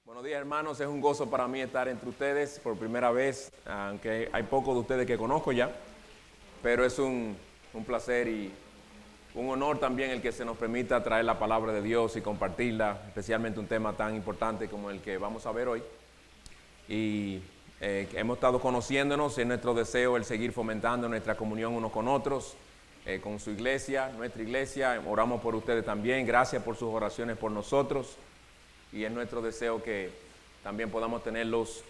Buenos días, hermanos, es un gozo para mí estar entre ustedes por primera vez, aunque hay pocos de ustedes que conozco ya, pero es un placer y un honor también el que se nos permita traer la palabra de Dios y compartirla, especialmente un tema tan importante como el que vamos a ver hoy. Y hemos estado conociéndonos, es nuestro deseo el seguir fomentando nuestra comunión unos con otros, con su iglesia, nuestra iglesia. Oramos por ustedes también, gracias por sus oraciones por nosotros. Y es nuestro deseo que también podamos tenerlos,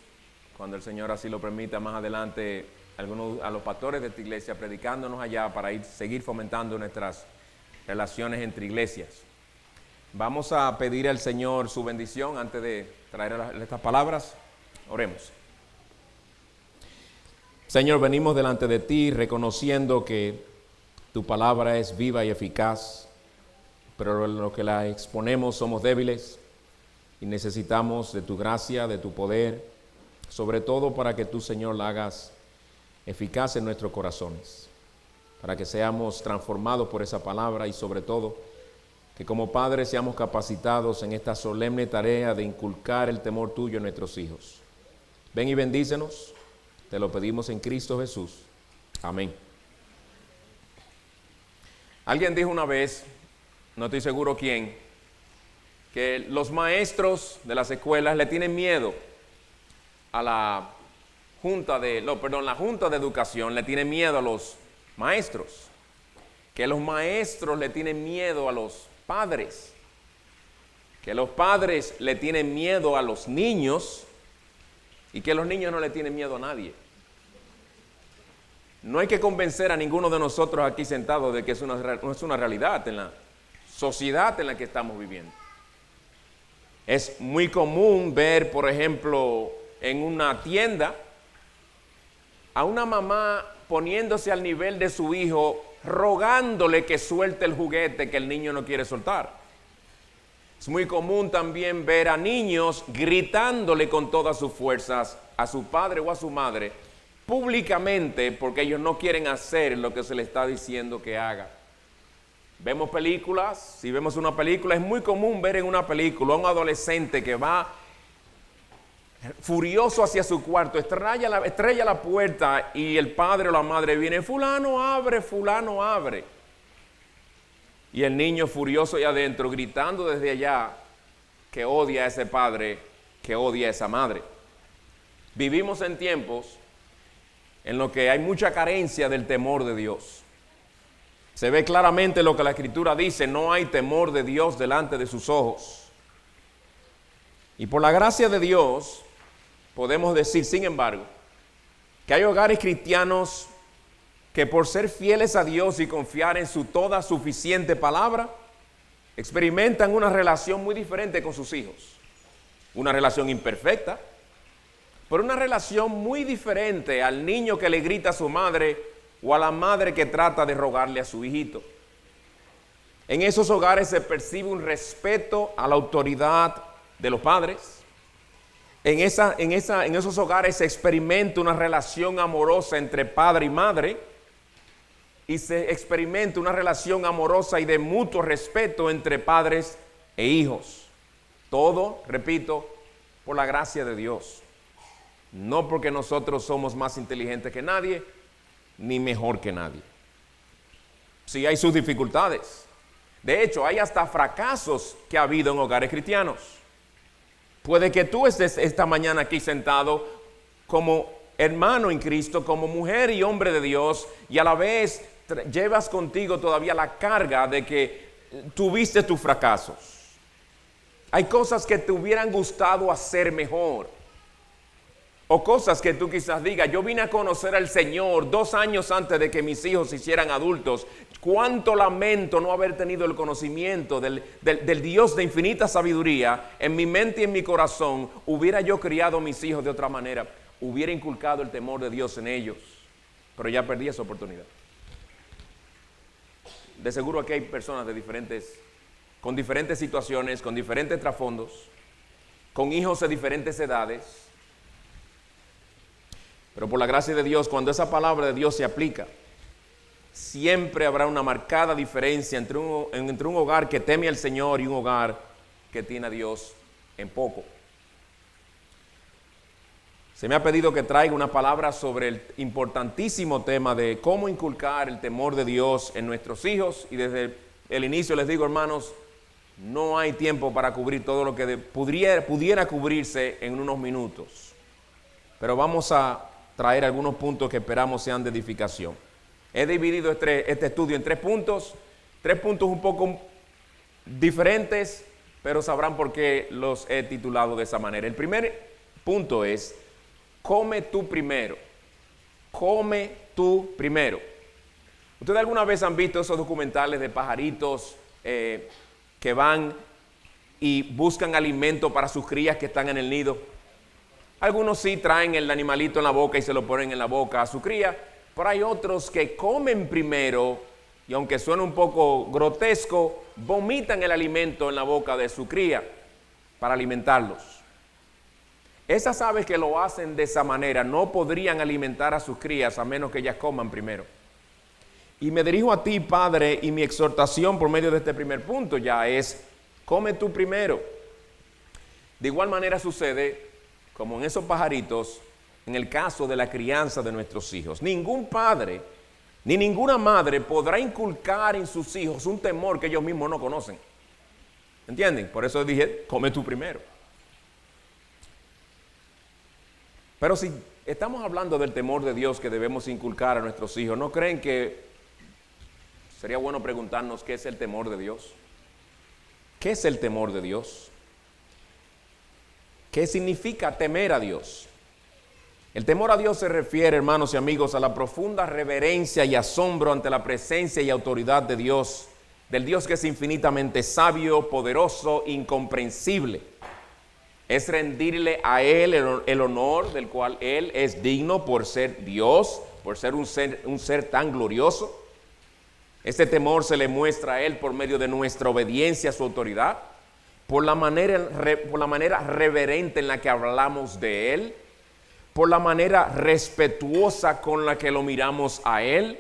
cuando el Señor así lo permita, más adelante, a los pastores de esta iglesia predicándonos allá para seguir fomentando nuestras relaciones entre iglesias. Vamos a pedir al Señor su bendición antes de traer estas palabras. Oremos. Señor, venimos delante de ti reconociendo que tu palabra es viva y eficaz, pero en lo que la exponemos somos débiles. Y necesitamos de tu gracia, de tu poder, sobre todo para que tú, Señor, la hagas eficaz en nuestros corazones, para que seamos transformados por esa palabra y sobre todo que como padres seamos capacitados en esta solemne tarea de inculcar el temor tuyo en nuestros hijos. Ven y bendícenos, te lo pedimos en Cristo Jesús. Amén. Alguien dijo una vez, no estoy seguro quién, que los maestros de las escuelas le tienen miedo a la Junta de Educación, le tiene miedo a los maestros, que los maestros le tienen miedo a los padres, que los padres le tienen miedo a los niños y que los niños no le tienen miedo a nadie. No hay que convencer a ninguno de nosotros aquí sentados de que es una realidad en la sociedad en la que estamos viviendo. Es muy común ver, por ejemplo, en una tienda, a una mamá poniéndose al nivel de su hijo, rogándole que suelte el juguete que el niño no quiere soltar. Es muy común también ver a niños gritándole con todas sus fuerzas a su padre o a su madre, públicamente, porque ellos no quieren hacer lo que se les está diciendo que haga. Vemos películas, si vemos una película, es muy común ver en una película a un adolescente que va furioso hacia su cuarto, estrella la puerta y el padre o la madre viene, fulano abre. Y el niño furioso ahí adentro, gritando desde allá que odia a ese padre, que odia a esa madre. Vivimos en tiempos en los que hay mucha carencia del temor de Dios. Se ve claramente lo que la Escritura dice, no hay temor de Dios delante de sus ojos. Y por la gracia de Dios, podemos decir, sin embargo, que hay hogares cristianos que por ser fieles a Dios y confiar en su toda suficiente palabra, experimentan una relación muy diferente con sus hijos. Una relación imperfecta, pero una relación muy diferente al niño que le grita a su madre o a la madre que trata de rogarle a su hijito. En esos hogares se percibe un respeto a la autoridad de los padres. En esos hogares se experimenta una relación amorosa entre padre y madre y se experimenta una relación amorosa y de mutuo respeto entre padres e hijos. Todo, repito, por la gracia de Dios. No porque nosotros somos más inteligentes que nadie, ni mejor que nadie. Sí hay sus dificultades. De hecho, hay hasta fracasos que ha habido en hogares cristianos. Puede que tú estés esta mañana aquí sentado como hermano en Cristo, como mujer y hombre de Dios, y a la vez llevas contigo todavía la carga de que tuviste tus fracasos. Hay cosas que te hubieran gustado hacer mejor. O cosas que tú quizás digas, yo vine a conocer al Señor 2 años antes de que mis hijos se hicieran adultos. Cuánto lamento no haber tenido el conocimiento del Dios de infinita sabiduría en mi mente y en mi corazón. Hubiera yo criado a mis hijos de otra manera, hubiera inculcado el temor de Dios en ellos, pero ya perdí esa oportunidad. De seguro aquí hay personas con diferentes situaciones, con diferentes trasfondos, con hijos de diferentes edades. Pero por la gracia de Dios, cuando esa palabra de Dios se aplica, siempre habrá una marcada diferencia entre un hogar que teme al Señor y un hogar que tiene a Dios en poco. Se me ha pedido que traiga una palabra sobre el importantísimo tema de cómo inculcar el temor de Dios en nuestros hijos. Y desde el inicio les digo, hermanos, no hay tiempo para cubrir todo lo que pudiera cubrirse en unos minutos. Pero vamos a traer algunos puntos que esperamos sean de edificación. He dividido este estudio en 3 puntos un poco diferentes, pero sabrán por qué los he titulado de esa manera. El primer punto es, come tú primero. Come tú primero. ¿Ustedes alguna vez han visto esos documentales de pajaritos que van y buscan alimento para sus crías que están en el nido? Algunos sí traen el animalito en la boca y se lo ponen en la boca a su cría, pero hay otros que comen primero y, aunque suene un poco grotesco, vomitan el alimento en la boca de su cría para alimentarlos. Esas aves que lo hacen de esa manera no podrían alimentar a sus crías a menos que ellas coman primero. Y me dirijo a ti, padre, y mi exhortación por medio de este primer punto ya es, come tú primero. De igual manera sucede, como en esos pajaritos, en el caso de la crianza de nuestros hijos. Ningún padre ni ninguna madre podrá inculcar en sus hijos un temor que ellos mismos no conocen. ¿Entienden? Por eso dije, come tú primero. Pero si estamos hablando del temor de Dios que debemos inculcar a nuestros hijos, ¿no creen que sería bueno preguntarnos qué es el temor de Dios? ¿Qué es el temor de Dios? ¿Qué significa temer a Dios? El temor a Dios se refiere, hermanos y amigos, a la profunda reverencia y asombro ante la presencia y autoridad de Dios, del Dios que es infinitamente sabio, poderoso, incomprensible. Es rendirle a Él el honor del cual Él es digno por ser Dios, por ser un ser tan glorioso. Este temor se le muestra a Él por medio de nuestra obediencia a su autoridad, por la manera reverente en la que hablamos de Él, por la manera respetuosa con la que lo miramos a Él.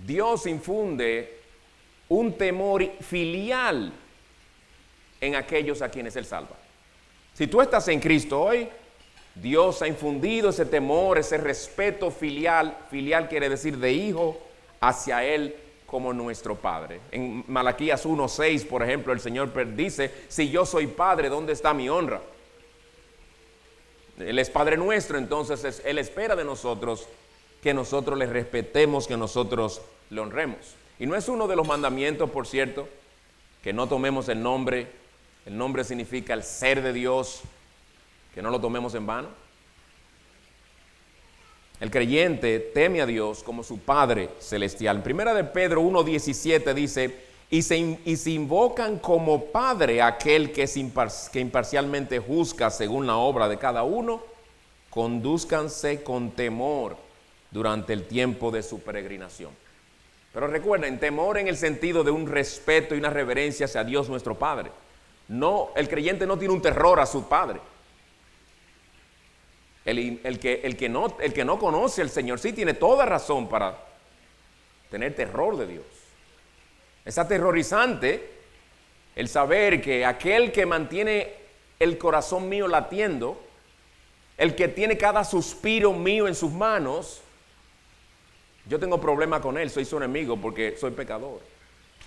Dios infunde un temor filial en aquellos a quienes Él salva. Si tú estás en Cristo hoy, Dios ha infundido ese temor, ese respeto filial. Filial quiere decir de hijo hacia Él como nuestro Padre. En Malaquías 1:6, por ejemplo, el Señor dice, si yo soy Padre, ¿dónde está mi honra? Él es Padre nuestro, entonces Él espera de nosotros que nosotros le respetemos, que nosotros le honremos. Y no es uno de los mandamientos, por cierto, que no tomemos el nombre. El nombre significa el ser de Dios, que no lo tomemos en vano. El creyente teme a Dios como su Padre celestial. En Primera de Pedro 1:17 dice, y se invocan como Padre aquel que imparcialmente juzga según la obra de cada uno, condúzcanse con temor durante el tiempo de su peregrinación. Pero recuerden, temor en el sentido de un respeto y una reverencia hacia Dios nuestro Padre. No, el creyente no tiene un terror a su Padre. El que no conoce al Señor sí tiene toda razón para tener terror de Dios. Es aterrorizante el saber que aquel que mantiene el corazón mío latiendo, el que tiene cada suspiro mío en sus manos, yo tengo problema con él, soy su enemigo porque soy pecador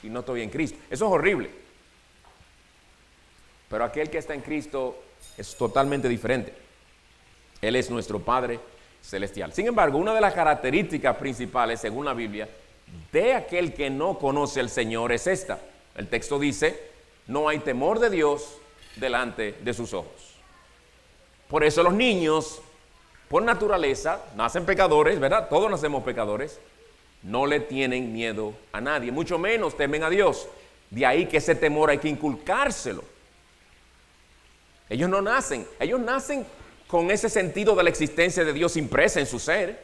y no estoy en Cristo. Eso es horrible. Pero aquel que está en Cristo es totalmente diferente. Él es nuestro Padre celestial. Sin embargo, una de las características principales, según la Biblia, de aquel que no conoce al Señor es esta. El texto dice, no hay temor de Dios delante de sus ojos. Por eso los niños, por naturaleza, nacen pecadores, ¿verdad? Todos nacemos pecadores. No le tienen miedo a nadie, mucho menos temen a Dios. De ahí que ese temor hay que inculcárselo. Ellos nacen con ese sentido de la existencia de Dios impresa en su ser.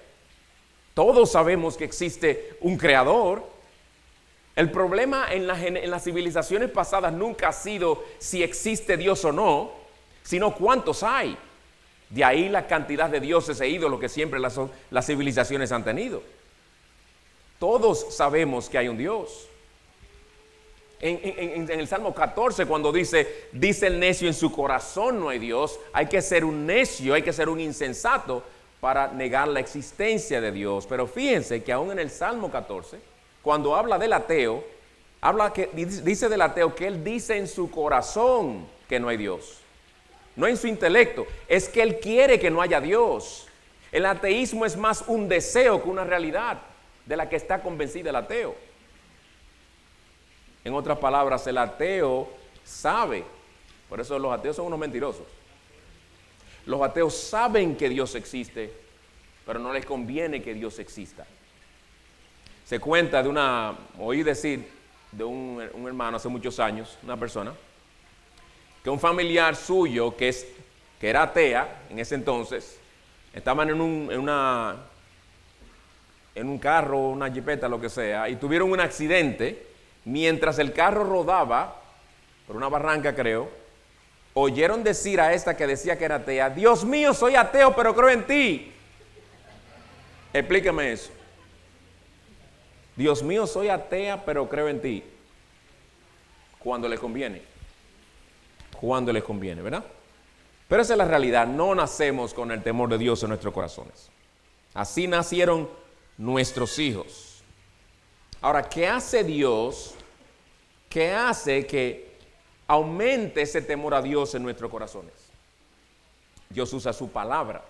Todos sabemos que existe un creador. El problema en las civilizaciones pasadas nunca ha sido si existe Dios o no, sino cuántos hay. De ahí la cantidad de dioses e ídolos que siempre las civilizaciones han tenido. Todos sabemos que hay un Dios. En el Salmo 14, cuando dice el necio en su corazón no hay Dios, hay que ser un necio, hay que ser un insensato para negar la existencia de Dios. Pero fíjense que aún en el Salmo 14, cuando habla del ateo, dice del ateo que él dice en su corazón que no hay Dios. No en su intelecto, es que él quiere que no haya Dios. El ateísmo es más un deseo que una realidad de la que está convencido el ateo. En otras palabras, el ateo sabe, por eso los ateos son unos mentirosos. Los ateos saben que Dios existe, pero no les conviene que Dios exista. Se cuenta oí decir de un hermano hace muchos años, una persona, que un familiar suyo que era atea en ese entonces, estaban en un carro, una jipeta, lo que sea, y tuvieron un accidente. Mientras el carro rodaba, por una barranca creo, oyeron decir a esta que decía que era atea: Dios mío, soy ateo, pero creo en ti. Explícame eso. Dios mío, soy atea, pero creo en ti. Cuando les conviene. Cuando les conviene, ¿verdad? Pero esa es la realidad. No nacemos con el temor de Dios en nuestros corazones. Así nacieron nuestros hijos. Ahora, ¿qué hace Dios? ¿Qué hace que aumente ese temor a Dios en nuestros corazones? Dios usa su palabra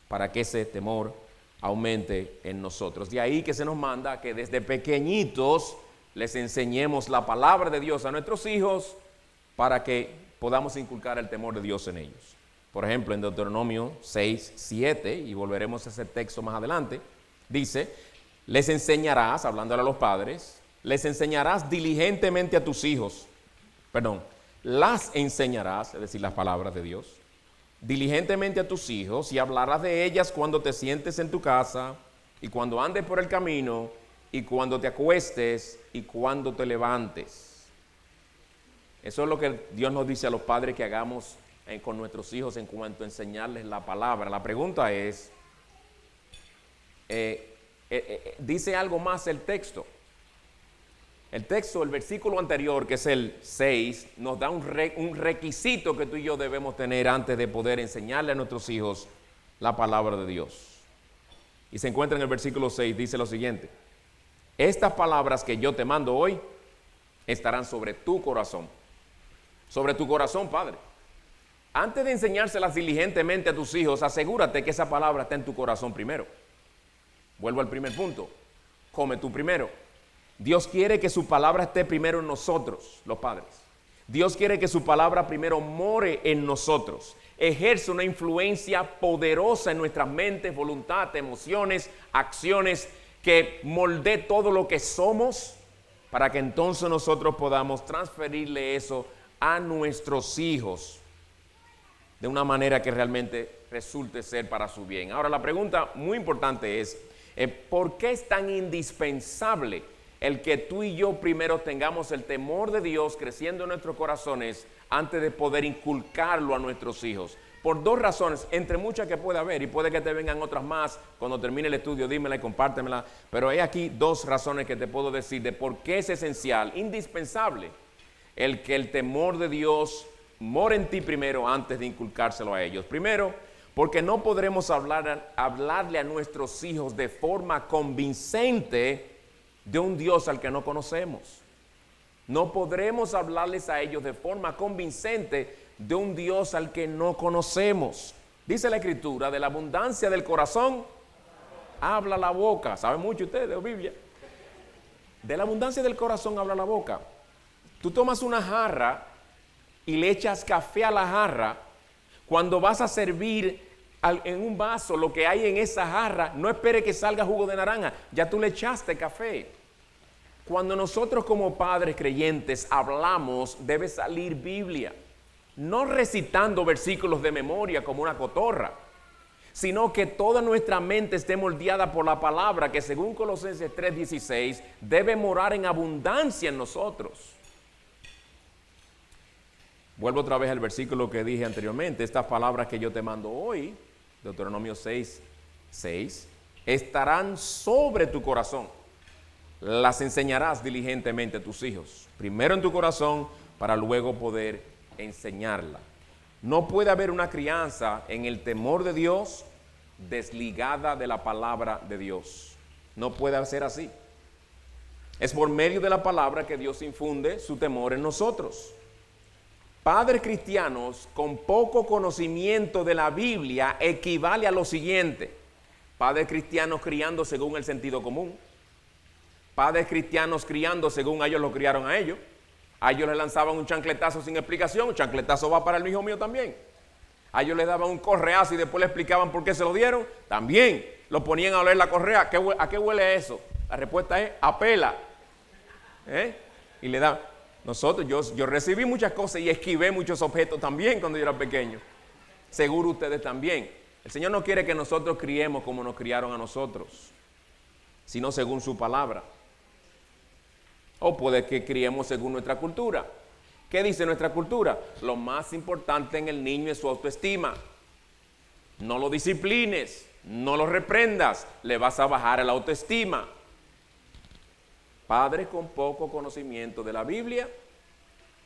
para que ese temor aumente en nosotros. De ahí que se nos manda que desde pequeñitos les enseñemos la palabra de Dios a nuestros hijos para que podamos inculcar el temor de Dios en ellos. Por ejemplo, en Deuteronomio 6, 7, y volveremos a ese texto más adelante, dice: les enseñarás, hablándole a los padres, les enseñarás diligentemente a tus hijos, las enseñarás, es decir, las palabras de Dios, diligentemente a tus hijos, y hablarás de ellas cuando te sientes en tu casa, y cuando andes por el camino, y cuando te acuestes, y cuando te levantes. Eso es lo que Dios nos dice a los padres que hagamos con nuestros hijos en cuanto a enseñarles la palabra. La pregunta es, dice algo más el texto. El texto, el versículo anterior, que es el 6, nos da un requisito que tú y yo debemos tener antes de poder enseñarle a nuestros hijos la palabra de Dios. Y se encuentra en el versículo 6, dice lo siguiente: estas palabras que yo te mando hoy estarán sobre tu corazón. Sobre tu corazón, padre. Antes de enseñárselas diligentemente a tus hijos, asegúrate que esa palabra está en tu corazón primero. Vuelvo al primer punto. Come tú primero. Dios quiere que su palabra esté primero en nosotros, los padres. Dios quiere que su palabra primero more en nosotros. Ejerce una influencia poderosa en nuestras mentes, voluntad, emociones, acciones, que moldee todo lo que somos, para que entonces nosotros podamos transferirle eso a nuestros hijos de una manera que realmente resulte ser para su bien. Ahora, la pregunta muy importante es, ¿por qué es tan indispensable el que tú y yo primero tengamos el temor de Dios creciendo en nuestros corazones antes de poder inculcarlo a nuestros hijos? Por dos razones, entre muchas que puede haber, y puede que te vengan otras más cuando termine el estudio, dímela y compártemela, pero hay aquí dos razones que te puedo decir de por qué es esencial, indispensable, el que el temor de Dios more en ti primero antes de inculcárselo a ellos. Primero, porque no podremos hablarle a nuestros hijos de forma convincente de un Dios al que no conocemos. No podremos hablarles a ellos de forma convincente de un Dios al que no conocemos. Dice la Escritura, de la abundancia del corazón habla la boca. ¿Saben mucho ustedes de Biblia? De la abundancia del corazón habla la boca. Tú tomas una jarra y le echas café a la jarra. Cuando vas a servir en un vaso lo que hay en esa jarra, no espere que salga jugo de naranja, ya tú le echaste café. Cuando nosotros como padres creyentes hablamos, debe salir Biblia, no recitando versículos de memoria como una cotorra, sino que toda nuestra mente esté moldeada por la palabra que, según Colosenses 3:16, debe morar en abundancia en nosotros. Vuelvo otra vez al versículo que dije anteriormente: estas palabras que yo te mando hoy, Deuteronomio 6:6, estarán sobre tu corazón. las enseñarás diligentemente a tus hijos, primero en tu corazón, para luego poder enseñarla. No puede haber una crianza en el temor de Dios desligada de la palabra de Dios. No puede ser así. Es por medio de la palabra que Dios infunde su temor en nosotros. Padres cristianos con poco conocimiento de la Biblia equivale a lo siguiente: padres cristianos criando según el sentido común, padres cristianos criando según ellos lo criaron a ellos. A ellos les lanzaban un chancletazo sin explicación, un chancletazo va para el hijo mío también. A ellos les daban un correazo y después le explicaban por qué se lo dieron, también lo ponían a oler la correa. ¿A qué huele eso? La respuesta es a pela. Y le da. Nosotros, yo recibí muchas cosas y esquivé muchos objetos también cuando yo era pequeño. Seguro ustedes también. El Señor no quiere que nosotros criemos como nos criaron a nosotros, sino según su palabra. O puede que criemos según nuestra cultura. ¿Qué dice nuestra cultura? Lo más importante en el niño es su autoestima. No lo disciplines, no lo reprendas, le vas a bajar la autoestima. Padres con poco conocimiento de la Biblia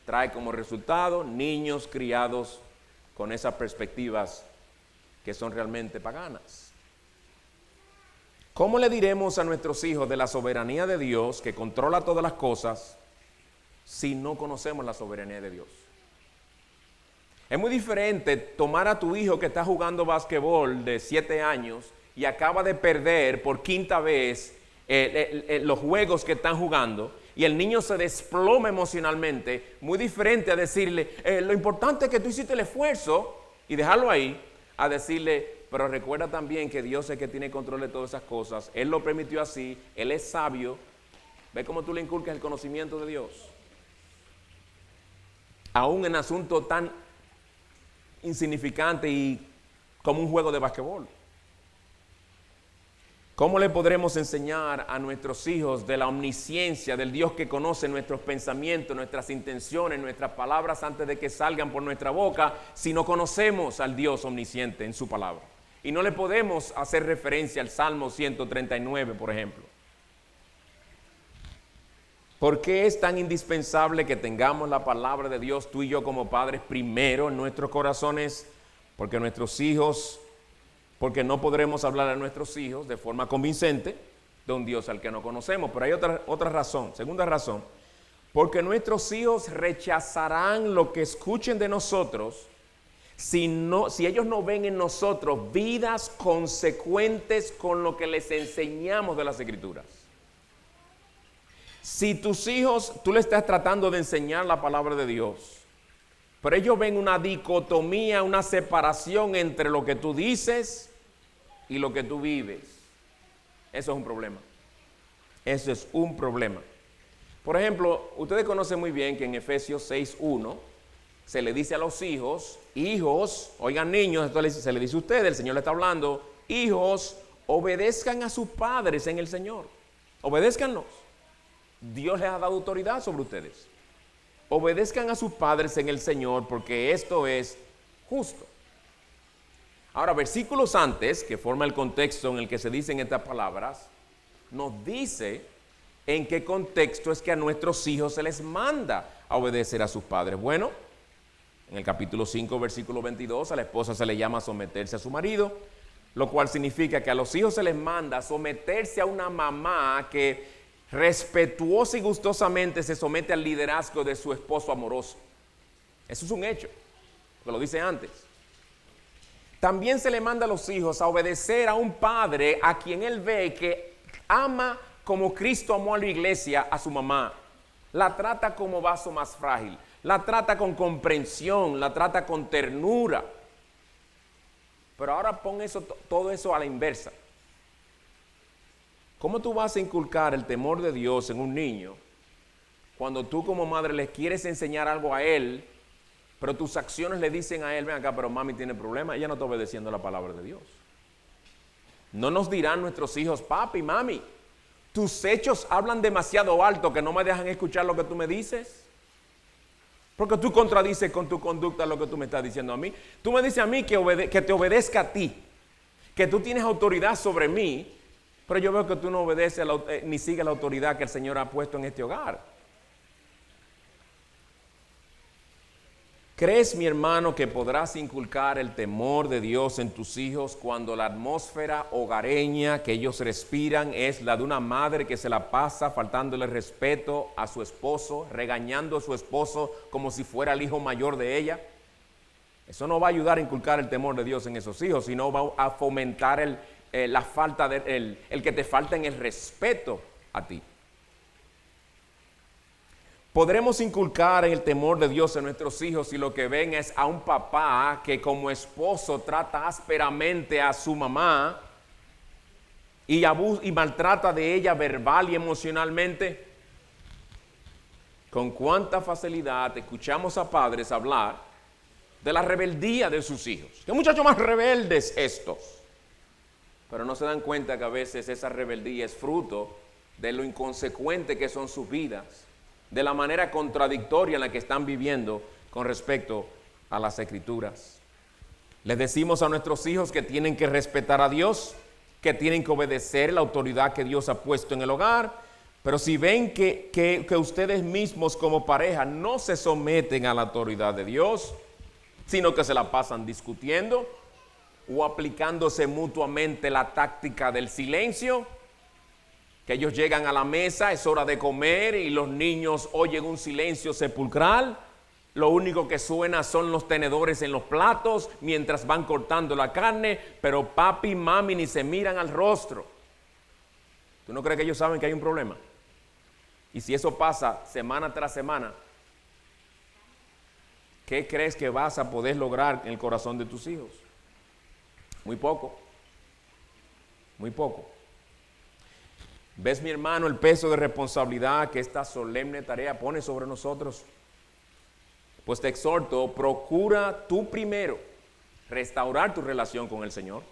trae como resultado niños criados con esas perspectivas que son realmente paganas. ¿Cómo le diremos a nuestros hijos de la soberanía de Dios, que controla todas las cosas, si no conocemos la soberanía de Dios? Es muy diferente tomar a tu hijo que está jugando basquetbol de 7 años y acaba de perder por 5ª vez los juegos que están jugando, y el niño se desploma emocionalmente. Muy diferente a decirle, lo importante es que tú hiciste el esfuerzo, y dejarlo ahí, a decirle, pero recuerda también que Dios es el que tiene control de todas esas cosas. Él lo permitió así, Él es sabio. ¿Ve cómo tú le inculcas el conocimiento de Dios? Aún en asuntos tan insignificantes y como un juego de basquetbol. ¿Cómo le podremos enseñar a nuestros hijos de la omnisciencia del Dios que conoce nuestros pensamientos, nuestras intenciones, nuestras palabras antes de que salgan por nuestra boca, si no conocemos al Dios omnisciente en su palabra? Y no le podemos hacer referencia al Salmo 139, por ejemplo. ¿Por qué es tan indispensable que tengamos la palabra de Dios, tú y yo como padres, primero en nuestros corazones? Porque no podremos hablar a nuestros hijos de forma convincente de un Dios al que no conocemos. Pero hay otra razón, segunda razón, porque nuestros hijos rechazarán lo que escuchen de nosotros si ellos no ven en nosotros vidas consecuentes con lo que les enseñamos de las Escrituras. Si tus hijos, tú le estás tratando de enseñar la palabra de Dios, pero ellos ven una dicotomía, una separación entre lo que tú dices y lo que tú vives, eso es un problema. Eso es un problema. Por ejemplo, ustedes conocen muy bien que en Efesios 6:1 se le dice a los hijos, oigan niños, esto se le dice a ustedes, el Señor le está hablando, hijos, obedezcan a sus padres en el Señor. Obedézcanlos. Dios les ha dado autoridad sobre ustedes. Obedezcan a sus padres en el Señor, porque esto es justo. Ahora, versículos antes, que forma el contexto en el que se dicen estas palabras, nos dice en qué contexto es que a nuestros hijos se les manda a obedecer a sus padres. Bueno, en el capítulo 5, versículo 22, a la esposa se le llama a someterse a su marido, lo cual significa que a los hijos se les manda a someterse a una mamá que respetuosa y gustosamente se somete al liderazgo de su esposo amoroso. Eso es un hecho, porque lo dice antes. También se le manda a los hijos a obedecer a un padre a quien él ve que ama como Cristo amó a la iglesia a su mamá. La trata como vaso más frágil, la trata con comprensión, la trata con ternura. Pero ahora pon todo eso a la inversa. ¿Cómo tú vas a inculcar el temor de Dios en un niño cuando tú como madre le quieres enseñar algo a él, pero tus acciones le dicen a él, ven acá, pero mami tiene problemas, ella no está obedeciendo la palabra de Dios? No nos dirán nuestros hijos, papi, mami, tus hechos hablan demasiado alto que no me dejan escuchar lo que tú me dices, porque tú contradices con tu conducta lo que tú me estás diciendo a mí. Tú me dices a mí que te obedezca a ti, que tú tienes autoridad sobre mí, pero yo veo que tú no obedeces ni sigues la autoridad que el Señor ha puesto en este hogar. ¿Crees, mi hermano, que podrás inculcar el temor de Dios en tus hijos cuando la atmósfera hogareña que ellos respiran es la de una madre que se la pasa faltándole respeto a su esposo, regañando a su esposo como si fuera el hijo mayor de ella? Eso no va a ayudar a inculcar el temor de Dios en esos hijos, sino va a fomentar la falta el que te falten el respeto a ti. Podremos inculcar el temor de Dios en nuestros hijos si lo que ven es a un papá que como esposo trata ásperamente a su mamá y maltrata de ella verbal y emocionalmente. Con cuánta facilidad escuchamos a padres hablar de la rebeldía de sus hijos. ¡Qué muchachos más rebeldes estos! Pero no se dan cuenta que a veces esa rebeldía es fruto de lo inconsecuente que son sus vidas, de la manera contradictoria en la que están viviendo con respecto a las Escrituras. Les decimos a nuestros hijos que tienen que respetar a Dios, que tienen que obedecer la autoridad que Dios ha puesto en el hogar, pero si ven que ustedes mismos como pareja no se someten a la autoridad de Dios, sino que se la pasan discutiendo o aplicándose mutuamente la táctica del silencio, que ellos llegan a la mesa, es hora de comer y los niños oyen un silencio sepulcral. Lo único que suena son los tenedores en los platos mientras van cortando la carne, pero papi y mami ni se miran al rostro. ¿Tú no crees que ellos saben que hay un problema? Y si eso pasa semana tras semana, ¿qué crees que vas a poder lograr en el corazón de tus hijos? Muy poco. Muy poco. ¿Ves, mi hermano, el peso de responsabilidad que esta solemne tarea pone sobre nosotros? Pues te exhorto, procura tú primero restaurar tu relación con el Señor.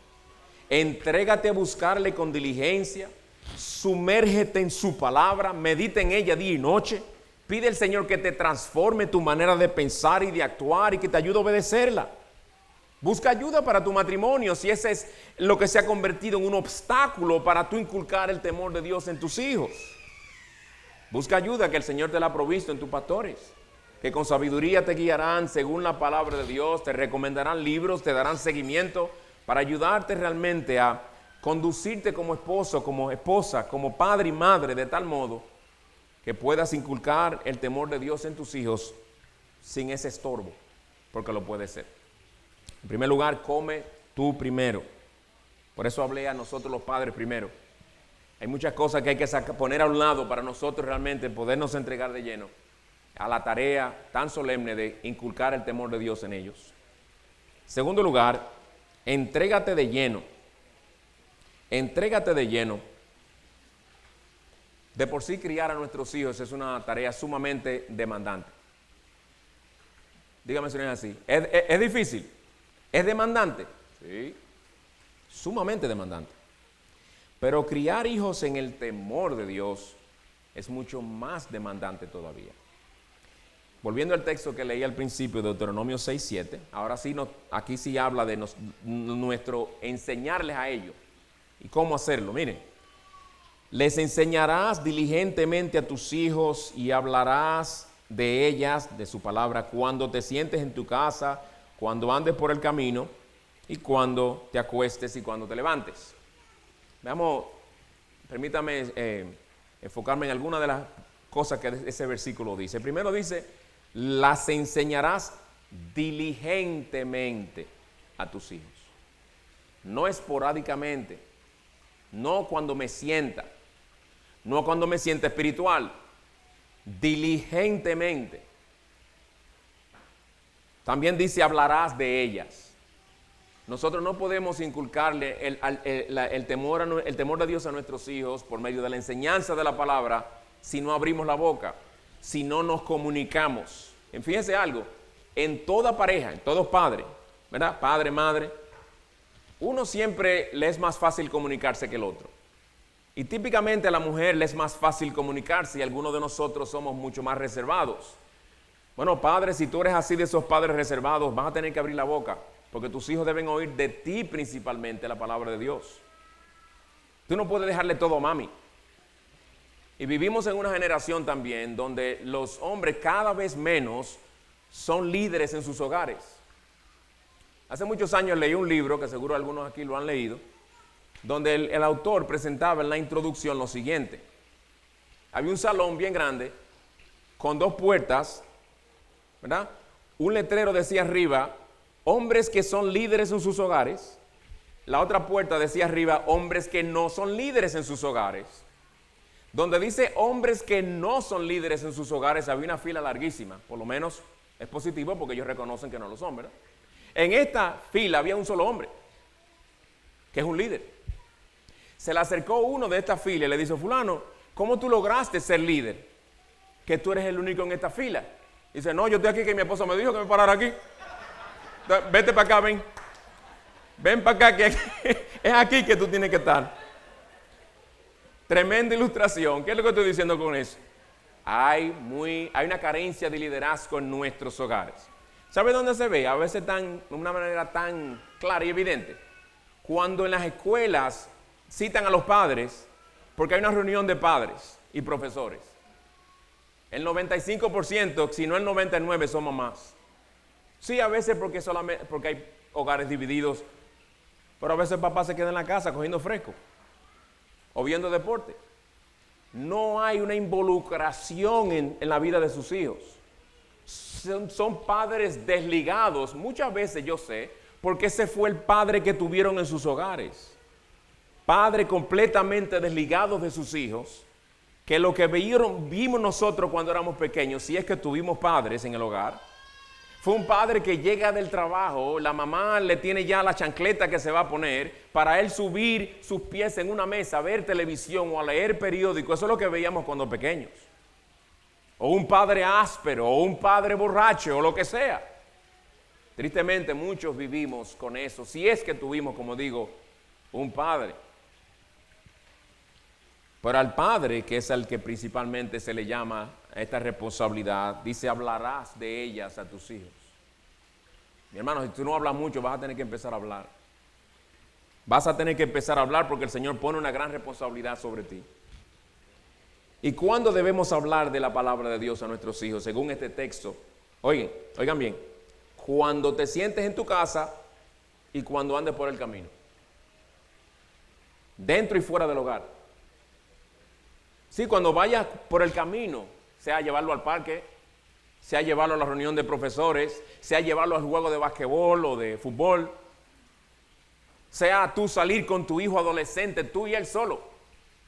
Entrégate a buscarle con diligencia, sumérgete en su palabra, medita en ella día y noche. Pide al Señor que te transforme tu manera de pensar y de actuar y que te ayude a obedecerla. Busca ayuda para tu matrimonio si ese es lo que se ha convertido en un obstáculo para tú inculcar el temor de Dios en tus hijos. Busca ayuda que el Señor te la ha provisto en tus pastores, que con sabiduría te guiarán según la palabra de Dios, te recomendarán libros, te darán seguimiento para ayudarte realmente a conducirte como esposo, como esposa, como padre y madre, de tal modo que puedas inculcar el temor de Dios en tus hijos sin ese estorbo, porque lo puede ser. En primer lugar, come tú primero. Por eso hablé a nosotros los padres primero. Hay muchas cosas que hay que poner a un lado para nosotros realmente podernos entregar de lleno a la tarea tan solemne de inculcar el temor de Dios en ellos. En segundo lugar, entrégate de lleno. Entrégate de lleno. De por sí criar a nuestros hijos es una tarea sumamente demandante. Dígame si no es así. ¿Es difícil? ¿Es demandante? Sí, sumamente demandante. Pero criar hijos en el temor de Dios es mucho más demandante todavía. Volviendo al texto que leí al principio de Deuteronomio 6:7, ahora sí, aquí sí habla de nuestro enseñarles a ellos y cómo hacerlo. Miren, les enseñarás diligentemente a tus hijos y hablarás de ellas, de su palabra, cuando te sientes en tu casa, cuando andes por el camino y cuando te acuestes y cuando te levantes. Veamos, permítame enfocarme en alguna de las cosas que ese versículo dice. Primero dice, las enseñarás diligentemente a tus hijos. No esporádicamente, no cuando me sienta, no cuando me sienta espiritual, diligentemente. También dice, hablarás de ellas. Nosotros no podemos inculcarle el temor de Dios a nuestros hijos por medio de la enseñanza de la palabra si no abrimos la boca, si no nos comunicamos. Fíjense algo, en toda pareja, en todos padres, ¿verdad? Padre, madre, uno siempre le es más fácil comunicarse que el otro. Y típicamente a la mujer le es más fácil comunicarse y algunos de nosotros somos mucho más reservados. Bueno, padre, si tú eres así de esos padres reservados, vas a tener que abrir la boca, porque tus hijos deben oír de ti principalmente la palabra de Dios. Tú no puedes dejarle todo a mami. Y vivimos en una generación también donde los hombres cada vez menos son líderes en sus hogares. Hace muchos años leí un libro, que seguro algunos aquí lo han leído, donde el autor presentaba en la introducción lo siguiente. Había un salón bien grande, con 2 puertas, ¿verdad? Un letrero decía arriba, hombres que son líderes en sus hogares. La otra puerta decía arriba, hombres que no son líderes en sus hogares. Donde dice hombres que no son líderes en sus hogares, había una fila larguísima. Por lo menos es positivo porque ellos reconocen que no lo son, ¿verdad? En esta fila había un solo hombre, que es un líder. Se le acercó uno de esta fila y le dice, fulano, ¿cómo tú lograste ser líder? Que tú eres el único en esta fila. Dice, no, yo estoy aquí que mi esposa me dijo que me parara aquí. Vete para acá, ven. Ven para acá, que es aquí que tú tienes que estar. Tremenda ilustración. ¿Qué es lo que estoy diciendo con eso? Hay una carencia de liderazgo en nuestros hogares. ¿Sabe dónde se ve? A veces de una manera tan clara y evidente. Cuando en las escuelas citan a los padres, porque hay una reunión de padres y profesores. El 95%, si no el 99%, son mamás. Sí, a veces porque hay hogares divididos, pero a veces el papá se queda en la casa cogiendo fresco o viendo deporte. No hay una involucración en la vida de sus hijos. Son padres desligados, muchas veces yo sé, porque ese fue el padre que tuvieron en sus hogares. Padres completamente desligados de sus hijos, que lo que vimos nosotros cuando éramos pequeños, si es que tuvimos padres en el hogar, fue un padre que llega del trabajo, la mamá le tiene ya la chancleta que se va a poner, para él subir sus pies en una mesa, a ver televisión o a leer periódico. Eso es lo que veíamos cuando pequeños. O un padre áspero, o un padre borracho, o lo que sea. Tristemente muchos vivimos con eso, si es que tuvimos, como digo, un padre. Pero al padre, que es al que principalmente se le llama a esta responsabilidad, dice, hablarás de ellas a tus hijos. Mi hermano, si tú no hablas mucho, vas a tener que empezar a hablar. Vas a tener que empezar a hablar porque el Señor pone una gran responsabilidad sobre ti. ¿Y cuándo debemos hablar de la palabra de Dios a nuestros hijos? Según este texto, oigan bien, cuando te sientes en tu casa y cuando andes por el camino, dentro y fuera del hogar. Sí, cuando vayas por el camino, sea llevarlo al parque, sea llevarlo a la reunión de profesores, sea llevarlo al juego de basquetbol o de fútbol, sea tú salir con tu hijo adolescente, tú y él solo,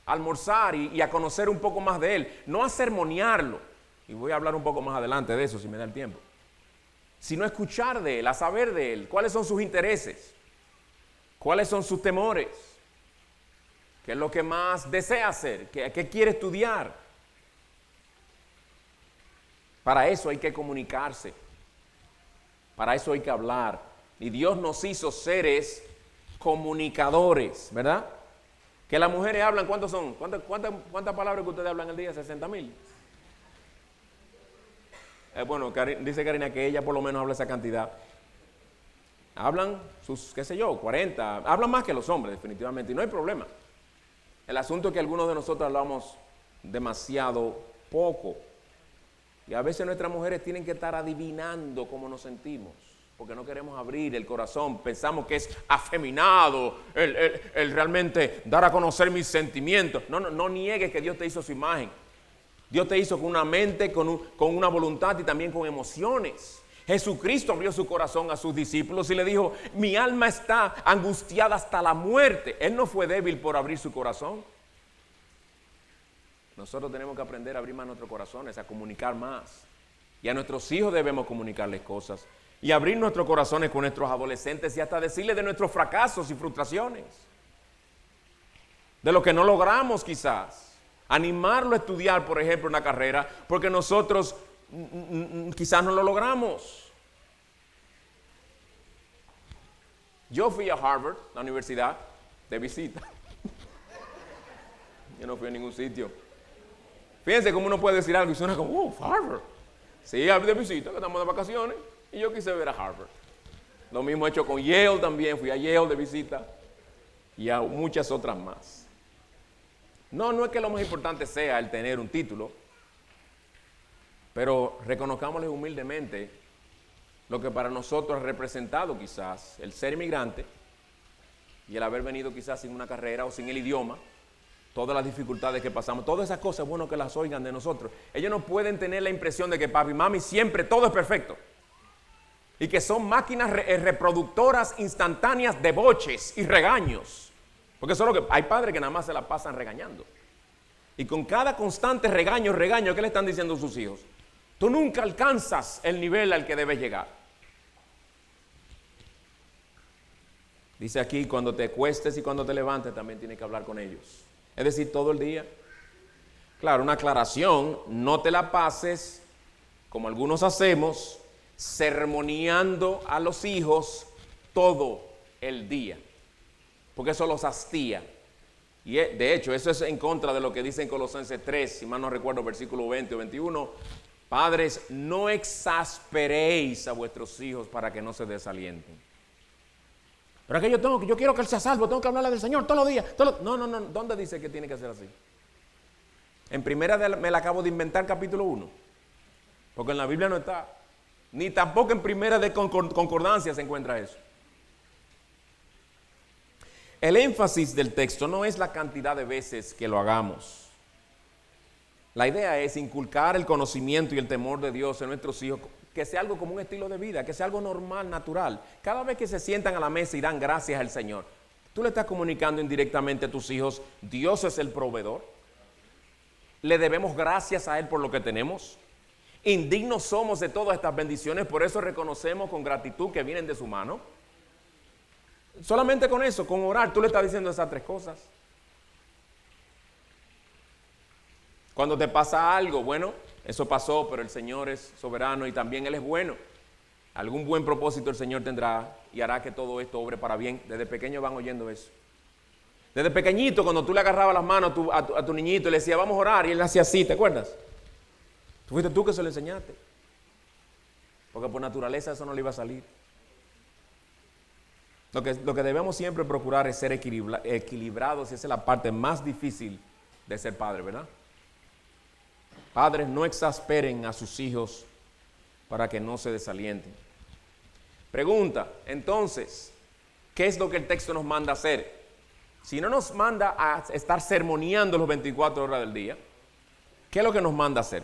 a almorzar y a conocer un poco más de él, no a sermonearlo, y voy a hablar un poco más adelante de eso si me da el tiempo, sino a escuchar de él, a saber de él, cuáles son sus intereses, cuáles son sus temores, qué es lo que más desea hacer, qué quiere estudiar. Para eso hay que comunicarse, para eso hay que hablar, y Dios nos hizo seres comunicadores, ¿verdad? Que las mujeres hablan, ¿cuántos son? ¿Cuántas palabras que ustedes hablan al día? 60,000. Bueno, dice Karina que ella por lo menos habla esa cantidad. Hablan sus, 40. Hablan más que los hombres, definitivamente, y no hay problema. El asunto es que algunos de nosotros hablamos demasiado poco. Y a veces nuestras mujeres tienen que estar adivinando cómo nos sentimos, porque no queremos abrir el corazón, pensamos que es afeminado el realmente dar a conocer mis sentimientos. No niegues que Dios te hizo su imagen. Dios te hizo con una mente, con una voluntad y también con emociones. Jesucristo abrió su corazón a sus discípulos y le dijo, mi alma está angustiada hasta la muerte. Él no fue débil por abrir su corazón. Nosotros tenemos que aprender a abrir más nuestros corazones, a comunicar más. Y a nuestros hijos debemos comunicarles cosas. Y abrir nuestros corazones con nuestros adolescentes y hasta decirles de nuestros fracasos y frustraciones. De lo que no logramos quizás. Animarlo a estudiar, por ejemplo, una carrera, porque nosotros quizás no lo logramos. Yo fui a Harvard, la universidad, de visita. Yo no fui a ningún sitio. Fíjense cómo uno puede decir algo y suena como, Harvard. Sí, de visita, que estamos de vacaciones. Y yo quise ver a Harvard. Lo mismo he hecho con Yale también, fui a Yale de visita y a muchas otras más. No es que lo más importante sea el tener un título, pero reconozcámosle humildemente lo que para nosotros ha representado quizás el ser inmigrante y el haber venido quizás sin una carrera o sin el idioma, todas las dificultades que pasamos, todas esas cosas es bueno que las oigan de nosotros. Ellos no pueden tener la impresión de que papi y mami siempre todo es perfecto y que son máquinas reproductoras instantáneas de boches y regaños, porque eso es lo que hay padres que nada más se la pasan regañando y con cada constante regaño, ¿qué le están diciendo a sus hijos? Tú nunca alcanzas el nivel al que debes llegar. Dice aquí, cuando te acuestes y cuando te levantes también tienes que hablar con ellos. Es decir, todo el día. Claro, una aclaración, no te la pases, como algunos hacemos, sermoneando a los hijos todo el día, porque eso los hastía. Y de hecho, eso es en contra de lo que dice en Colosenses 3, si mal no recuerdo, versículo 20 o 21. Padres, no exasperéis a vuestros hijos para que no se desalienten. Pero que yo quiero que él sea salvo, tengo que hablarle del Señor todos los días. No, ¿dónde dice que tiene que ser así? En primera me la acabo de inventar, capítulo 1, porque en la Biblia no está, ni tampoco en primera de concordancia se encuentra eso. El énfasis del texto no es la cantidad de veces que lo hagamos. La idea es inculcar el conocimiento y el temor de Dios en nuestros hijos, que sea algo como un estilo de vida, que sea algo normal, natural. Cada vez que se sientan a la mesa y dan gracias al Señor, tú le estás comunicando indirectamente a tus hijos, Dios es el proveedor. Le debemos gracias a Él por lo que tenemos. Indignos somos de todas estas bendiciones, por eso reconocemos con gratitud que vienen de su mano. Solamente con eso, con orar, tú le estás diciendo esas tres cosas. Cuando te pasa algo, bueno, eso pasó, pero el Señor es soberano y también Él es bueno. Algún buen propósito el Señor tendrá y hará que todo esto obre para bien. Desde pequeños van oyendo eso. Desde pequeñito, cuando tú le agarrabas las manos a tu niñito y le decías, vamos a orar, y él hacía así, ¿te acuerdas? Fuiste tú que se lo enseñaste. Porque por naturaleza eso no le iba a salir. Lo que debemos siempre procurar es ser equilibrados, y esa es la parte más difícil de ser padre, ¿verdad? Padres, no exasperen a sus hijos para que no se desalienten. Pregunta, entonces, ¿qué es lo que el texto nos manda a hacer? Si no nos manda a estar sermoneando los 24 horas del día, ¿qué es lo que nos manda a hacer?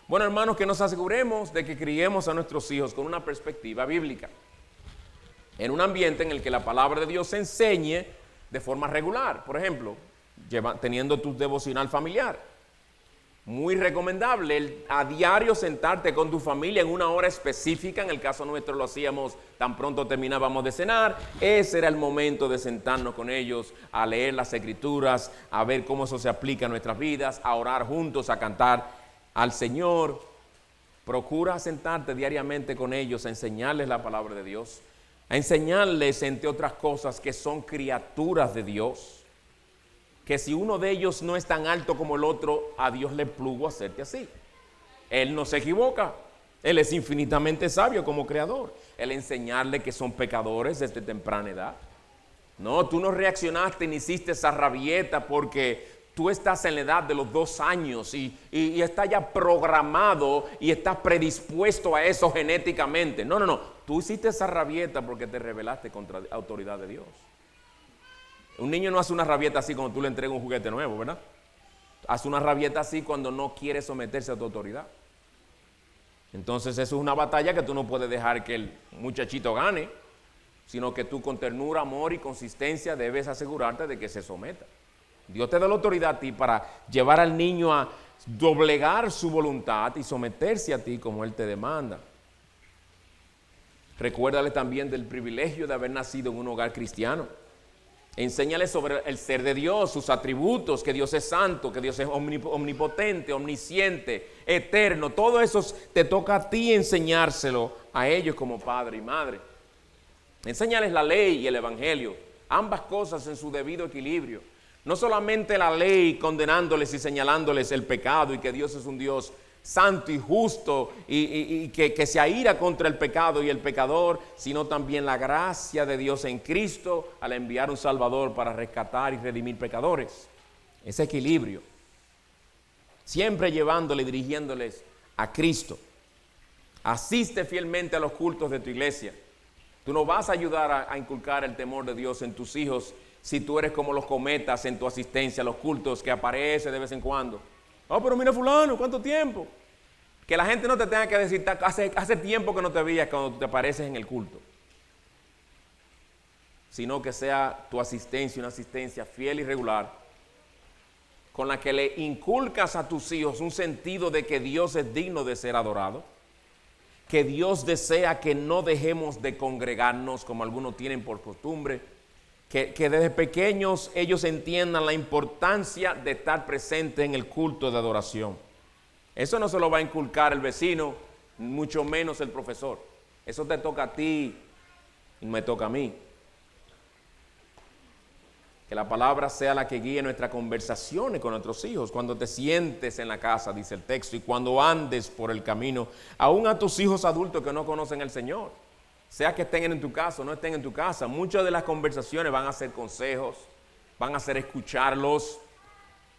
Bueno, hermanos, que nos aseguremos de que criemos a nuestros hijos con una perspectiva bíblica, en un ambiente en el que la palabra de Dios se enseñe de forma regular. Por ejemplo, teniendo tu devocional familiar. Muy recomendable a diario sentarte con tu familia en una hora específica. En el caso nuestro lo hacíamos tan pronto terminábamos de cenar. Ese era el momento de sentarnos con ellos, a leer las escrituras, a ver cómo eso se aplica a nuestras vidas, a orar juntos, a cantar al Señor. Procura sentarte diariamente con ellos, a enseñarles la palabra de Dios, a enseñarles, entre otras cosas, que son criaturas de Dios. Que si uno de ellos no es tan alto como el otro, a Dios le plugo hacerte así. Él no se equivoca. Él es infinitamente sabio como creador. El enseñarle que son pecadores desde temprana edad. No, tú no reaccionaste ni hiciste esa rabieta porque tú estás en la edad de los 2 años y está ya programado y estás predispuesto a eso genéticamente. No. Tú hiciste esa rabieta porque te rebelaste contra la autoridad de Dios. Un niño no hace una rabieta así cuando tú le entregas un juguete nuevo, ¿verdad? Hace una rabieta así cuando no quiere someterse a tu autoridad. Entonces eso es una batalla que tú no puedes dejar que el muchachito gane, sino que tú con ternura, amor y consistencia debes asegurarte de que se someta. Dios te da la autoridad a ti para llevar al niño a doblegar su voluntad y someterse a ti como Él te demanda. Recuérdale también del privilegio de haber nacido en un hogar cristiano. Enséñale sobre el ser de Dios, sus atributos, que Dios es santo, que Dios es omnipotente, omnisciente, eterno. Todo eso te toca a ti enseñárselo a ellos como padre y madre. Enséñales la ley y el evangelio, ambas cosas en su debido equilibrio. No solamente la ley condenándoles y señalándoles el pecado y que Dios es un Dios santo y justo y que se aira contra el pecado y el pecador, sino también la gracia de Dios en Cristo al enviar un Salvador para rescatar y redimir pecadores. ese equilibrio, siempre llevándole y dirigiéndoles a Cristo. Asiste fielmente a los cultos de tu iglesia. Tú no vas a ayudar a inculcar el temor de Dios en tus hijos si tú eres como los cometas en tu asistencia a los cultos que aparece de vez en cuando. Oh, pero mira fulano, ¿cuánto tiempo? Que la gente no te tenga que decir, hace tiempo que no te veías cuando te apareces en el culto. Sino que sea tu asistencia una asistencia fiel y regular, con la que le inculcas a tus hijos un sentido de que Dios es digno de ser adorado, que Dios desea que no dejemos de congregarnos como algunos tienen por costumbre, que desde pequeños ellos entiendan la importancia de estar presente en el culto de adoración. Eso no se lo va a inculcar el vecino, mucho menos el profesor. Eso te toca a ti y me toca a mí. Que la palabra sea la que guíe nuestras conversaciones con nuestros hijos. Cuando te sientes en la casa, dice el texto, y cuando andes por el camino, aún a tus hijos adultos que no conocen al Señor. Sea que estén en tu casa o no estén en tu casa, muchas de las conversaciones van a ser consejos, van a ser escucharlos,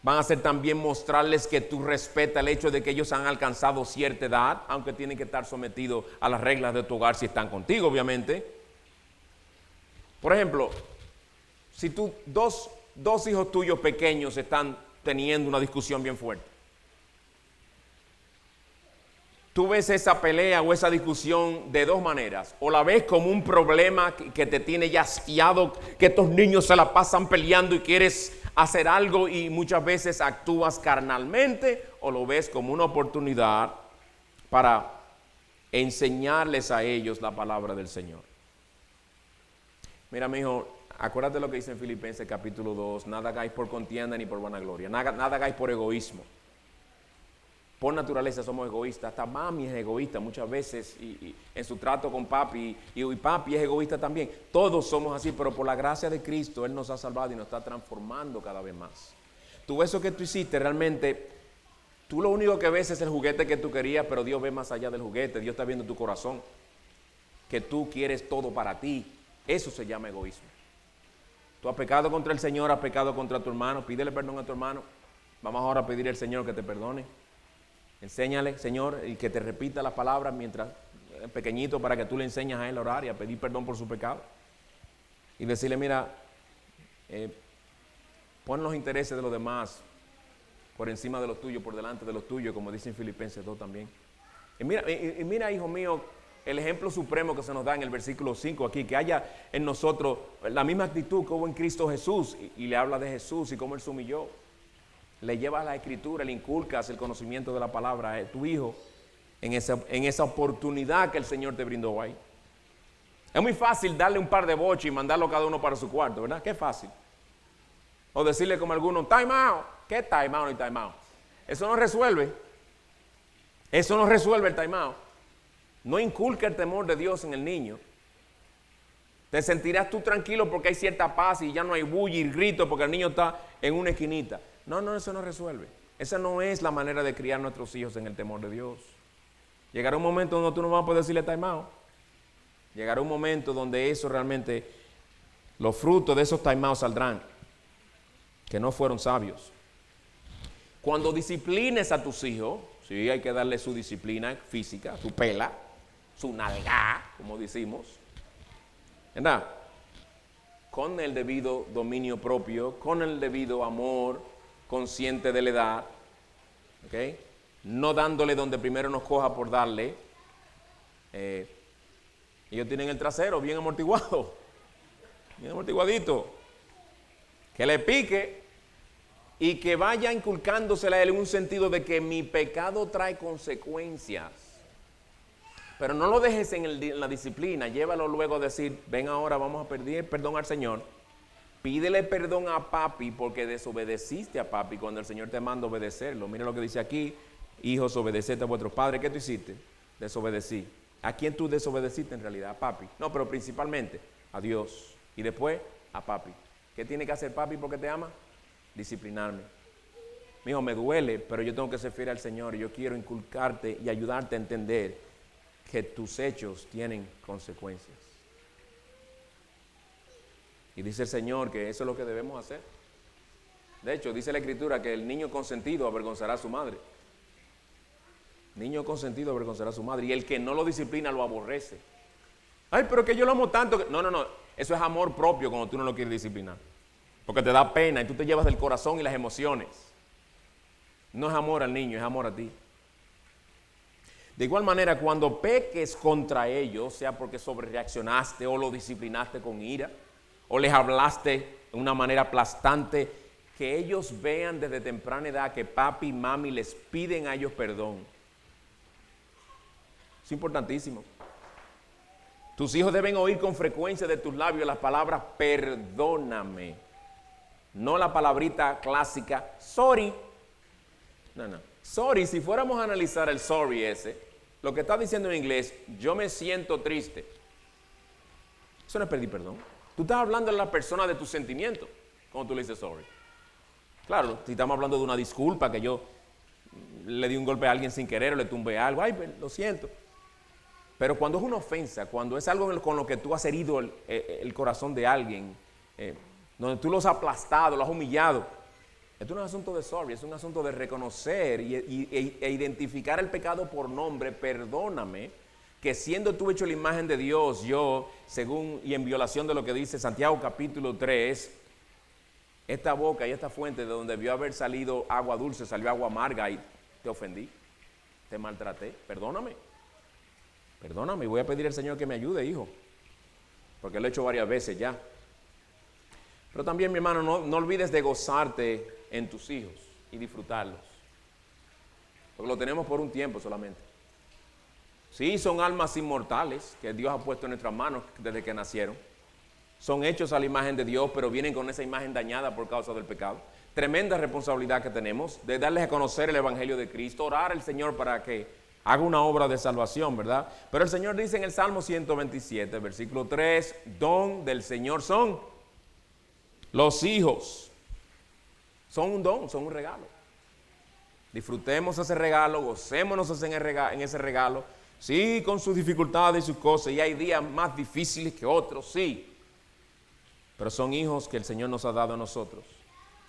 van a ser también mostrarles que tú respetas el hecho de que ellos han alcanzado cierta edad, aunque tienen que estar sometidos a las reglas de tu hogar si están contigo, obviamente. Por ejemplo, si dos hijos tuyos pequeños están teniendo una discusión bien fuerte, tú ves esa pelea o esa discusión de dos maneras. O la ves como un problema que te tiene ya hastiado, que estos niños se la pasan peleando y quieres hacer algo y muchas veces actúas carnalmente, o lo ves como una oportunidad para enseñarles a ellos la palabra del Señor. Mira, mi hijo, acuérdate lo que dice en Filipenses capítulo 2, nada hagáis por contienda ni por vanagloria, nada hagáis por egoísmo. Por naturaleza somos egoístas, hasta mami es egoísta muchas veces y en su trato con papi, y papi es egoísta también. Todos somos así, pero por la gracia de Cristo Él nos ha salvado y nos está transformando cada vez más. Tú eso que tú hiciste realmente, tú lo único que ves es el juguete que tú querías, pero Dios ve más allá del juguete. Dios está viendo tu corazón, que tú quieres todo para ti. Eso se llama egoísmo. Tú has pecado contra el Señor, has pecado contra tu hermano, pídele perdón a tu hermano. Vamos ahora a pedir al Señor que te perdone. Enséñale, Señor, y que te repita las palabras mientras pequeñito para que tú le enseñes a él a orar y a pedir perdón por su pecado. Y decirle, mira, pon los intereses de los demás por encima de los tuyos, por delante de los tuyos, como dice en Filipenses 2 también. Y mira, hijo mío, el ejemplo supremo que se nos da en el versículo 5 aquí, que haya en nosotros la misma actitud que hubo en Cristo Jesús, y le habla de Jesús y cómo Él se humilló. Le llevas la escritura, le inculcas el conocimiento de la palabra a tu hijo en esa oportunidad que el Señor te brindó ahí. Es muy fácil darle un par de boches y mandarlo cada uno para su cuarto, ¿verdad? Qué fácil. O decirle como algunos, time out. ¿Qué time out y time out? Eso no resuelve. Eso no resuelve el time out. No inculca el temor de Dios en el niño. Te sentirás tú tranquilo porque hay cierta paz y ya no hay bulla y grito porque el niño está en una esquinita. No, eso no resuelve. Esa no es la manera de criar a nuestros hijos en el temor de Dios. Llegará un momento donde tú no vas a poder decirle time out. Llegará un momento donde eso realmente, los frutos de esos time outs saldrán, que no fueron sabios. Cuando disciplines a tus hijos, sí, hay que darle su disciplina física, su pela, su nalgá, como decimos, ¿verdad? Con el debido dominio propio, con el debido amor, consciente de la edad, ¿ok? No dándole donde primero nos coja por darle. Ellos tienen el trasero bien amortiguado, bien amortiguadito. Que le pique y que vaya inculcándosele a él en un sentido de que mi pecado trae consecuencias. Pero no lo dejes en la disciplina, llévalo luego a decir, ven ahora, vamos a pedir perdón al Señor. Pídele perdón a papi porque desobedeciste a papi cuando el Señor te manda obedecerlo. Mira lo que dice aquí, hijos, obedeced a vuestros padres. ¿Qué tú hiciste? Desobedecí. ¿A quién tú desobedeciste en realidad? A papi. No, pero principalmente a Dios. Y después a papi. ¿Qué tiene que hacer papi porque te ama? Disciplinarme. Mi hijo, me duele, pero yo tengo que ser fiel al Señor y yo quiero inculcarte y ayudarte a entender que tus hechos tienen consecuencias. Y dice el Señor que eso es lo que debemos hacer. De hecho, dice la Escritura que el niño consentido avergonzará a su madre. Niño consentido avergonzará a su madre. Y el que no lo disciplina lo aborrece. Ay, pero que yo lo amo tanto. No. Eso es amor propio cuando tú no lo quieres disciplinar. Porque te da pena y tú te llevas del corazón y las emociones. No es amor al niño, es amor a ti. De igual manera, cuando peques contra ellos, sea porque sobrereaccionaste o lo disciplinaste con ira, o les hablaste de una manera aplastante, que ellos vean desde temprana edad que papi y mami les piden a ellos perdón. Es importantísimo. Tus hijos deben oír con frecuencia de tus labios las palabras perdóname. No la palabrita clásica sorry. No. Sorry, si fuéramos a analizar el sorry ese, lo que está diciendo en inglés, yo me siento triste. Eso no es pedir perdón. Tú estás hablando a la persona de tus sentimientos cuando tú le dices sorry. Claro, si estamos hablando de una disculpa, que yo le di un golpe a alguien sin querer o le tumbé algo, ay, lo siento. Pero cuando es una ofensa, cuando es algo con lo que tú has herido el corazón de alguien, donde tú lo has aplastado, lo has humillado, esto no es un asunto de sorry, es un asunto de reconocer e identificar el pecado por nombre, perdóname, que siendo tú hecho la imagen de Dios, yo, según y en violación de lo que dice Santiago capítulo 3, esta boca y esta fuente de donde debió haber salido agua dulce, salió agua amarga y te ofendí, te maltraté, perdóname, y voy a pedir al Señor que me ayude, hijo, porque lo he hecho varias veces ya. Pero también, mi hermano, no olvides de gozarte en tus hijos y disfrutarlos, porque lo tenemos por un tiempo solamente. Sí, son almas inmortales que Dios ha puesto en nuestras manos desde que nacieron. Son hechos a la imagen de Dios, pero vienen con esa imagen dañada por causa del pecado. Tremenda responsabilidad que tenemos de darles a conocer el Evangelio de Cristo, orar al Señor para que haga una obra de salvación, ¿verdad? Pero el Señor dice en el Salmo 127, versículo 3, don del Señor son los hijos. Son un don, son un regalo. Disfrutemos ese regalo, gocémonos en ese regalo. Sí, con sus dificultades y sus cosas, y hay días más difíciles que otros, sí. Pero son hijos que el Señor nos ha dado a nosotros,